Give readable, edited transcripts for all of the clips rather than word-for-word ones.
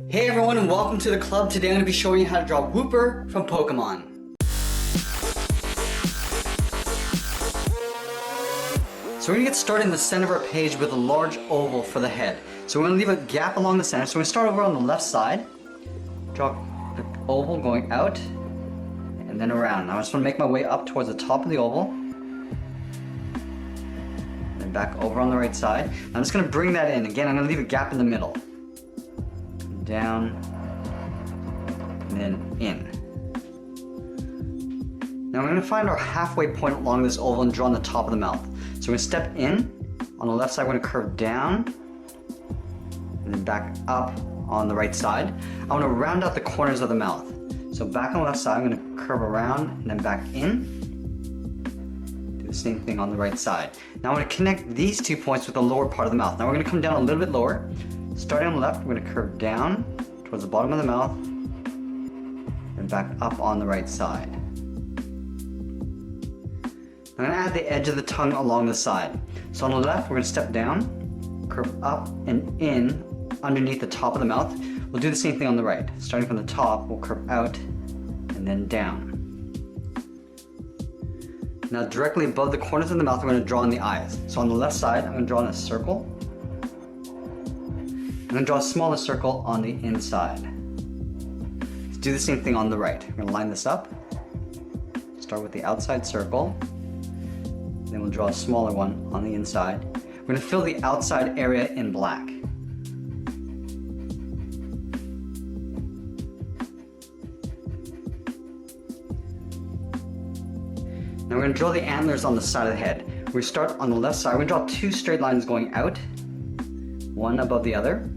Hey everyone and welcome to the club. Today I'm going to be showing you how to draw Wooper from Pokemon. So we're going to get started in the center of our page with a large oval for the head. So we're going to leave a gap along the center. So we're going to start over on the left side. Draw the oval going out and then around. Now I just want to make my way up towards the top of the oval. Then back over on the right side. I'm just going to bring that in. Again, I'm going to leave a gap in the middle. Down, and then in. Now we're going to find our halfway point along this oval and draw on the top of the mouth. So we're going to step in. On the left side, we're going to curve down, and then back up on the right side. I want to round out the corners of the mouth. So back on the left side, I'm going to curve around and then back in. Do the same thing on the right side. Now I want to connect these 2 points with the lower part of the mouth. Now we're going to come down a little bit lower. Starting on the left, we're going to curve down towards the bottom of the mouth and back up on the right side. I'm going to add the edge of the tongue along the side. So on the left, we're going to step down, curve up and in underneath the top of the mouth. We'll do the same thing on the right. Starting from the top, we'll curve out and then down. Now directly above the corners of the mouth, we're going to draw in the eyes. So on the left side, I'm going to draw in a circle. I'm going to draw a smaller circle on the inside. Let's do the same thing on the right. We're going to line this up. Start with the outside circle. Then we'll draw a smaller one on the inside. We're going to fill the outside area in black. Now we're going to draw the antlers on the side of the head. We start on the left side. We're going to draw 2 straight lines going out, one above the other.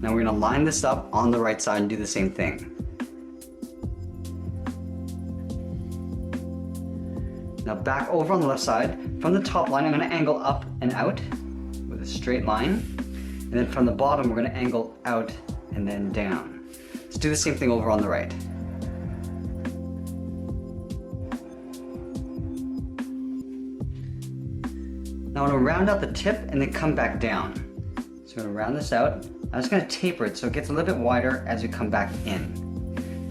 Now we're going to line this up on the right side and do the same thing. Now back over on the left side, from the top line I'm going to angle up and out with a straight line. And then from the bottom we're going to angle out and then down. Let's do the same thing over on the right. Now I'm going to round out the tip and then come back down. So I'm going to round this out. I'm just going to taper it so it gets a little bit wider as we come back in.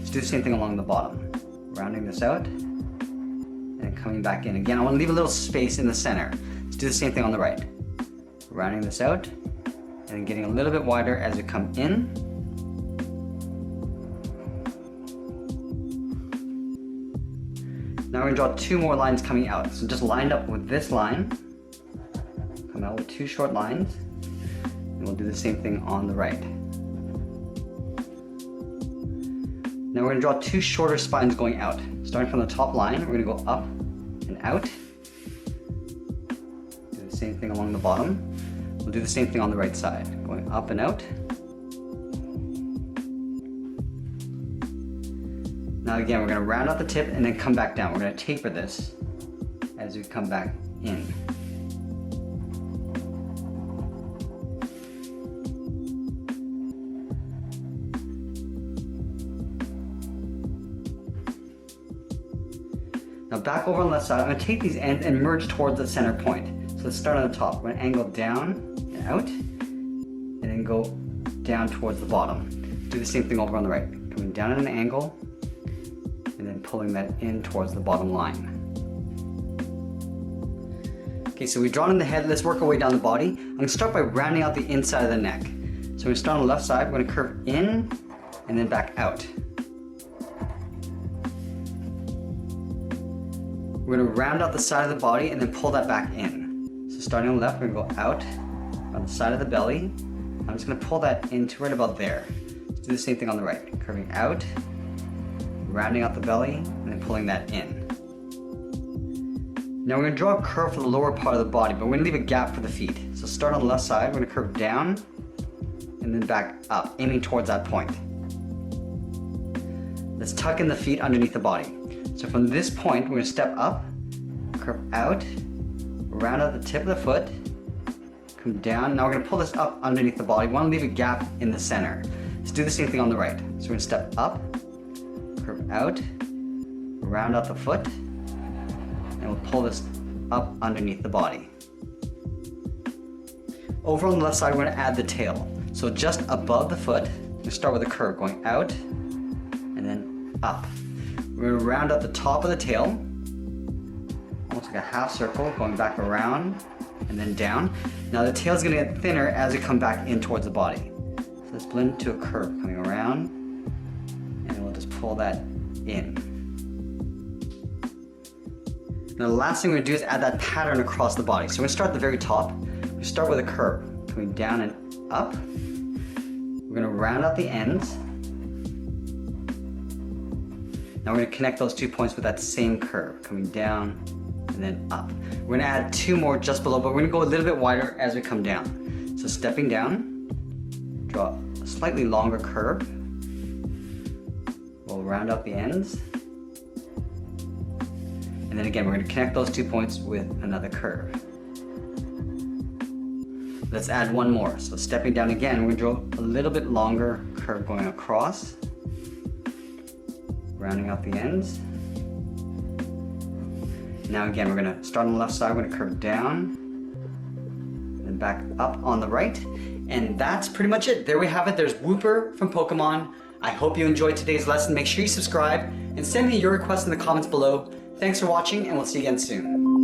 Let's do the same thing along the bottom. Rounding this out and coming back in. Again, I want to leave a little space in the center. Let's do the same thing on the right. Rounding this out and getting a little bit wider as we come in. Now we're going to draw 2 more lines coming out. So just lined up with this line. Come out with 2 short lines. And we'll do the same thing on the right. Now we're going to draw 2 shorter spines going out. Starting from the top line, we're going to go up and out. Do the same thing along the bottom. We'll do the same thing on the right side. Going up and out. Now again, we're going to round out the tip and then come back down. We're going to taper this as we come back in. Now back over on the left side, I'm going to take these ends and merge towards the center point. So let's start on the top. We're going to angle down and out, and then go down towards the bottom. Do the same thing over on the right. Coming down at an angle, and then pulling that in towards the bottom line. Okay, so we've drawn in the head. Let's work our way down the body. I'm going to start by rounding out the inside of the neck. So we're going to start on the left side. We're going to curve in, and then back out. We're going to round out the side of the body and then pull that back in. So starting on the left, we're going to go out on the side of the belly. I'm just going to pull that into right about there. Let's do the same thing on the right. Curving out, rounding out the belly, and then pulling that in. Now we're going to draw a curve for the lower part of the body, but we're going to leave a gap for the feet. So start on the left side, we're going to curve down, and then back up, aiming towards that point. Let's tuck in the feet underneath the body. So from this point, we're going to step up, curve out, round out the tip of the foot, come down. Now we're going to pull this up underneath the body. We want to leave a gap in the center. Let's do the same thing on the right. So we're going to step up, curve out, round out the foot, and we'll pull this up underneath the body. Over on the left side, we're going to add the tail. So just above the foot, we're We start with a curve going out and then up. We're going to round up the top of the tail, almost like a half circle, going back around and then down. Now the tail is going to get thinner as we come back in towards the body. So let's blend to a curve coming around, and we'll just pull that in. Now the last thing we're going to do is add that pattern across the body. So we're going to start at the very top. We start with a curve coming down and up. We're going to round out the ends. Now we're going to connect those 2 points with that same curve coming down and then up. We're going to add 2 more just below, but we're going to go a little bit wider as we come down. So stepping down, draw a slightly longer curve. We'll round out the ends. And then again, we're going to connect those 2 points with another curve. Let's add 1 more. So stepping down again, we're going to draw a little bit longer curve going across, rounding out the ends. Now again, we're going to start on the left side, we're going to curve down, then back up on the right. And that's pretty much it. There we have it. There's Wooper from Pokemon. I hope you enjoyed today's lesson. Make sure you subscribe and send me your requests in the comments below. Thanks for watching, and we'll see you again soon.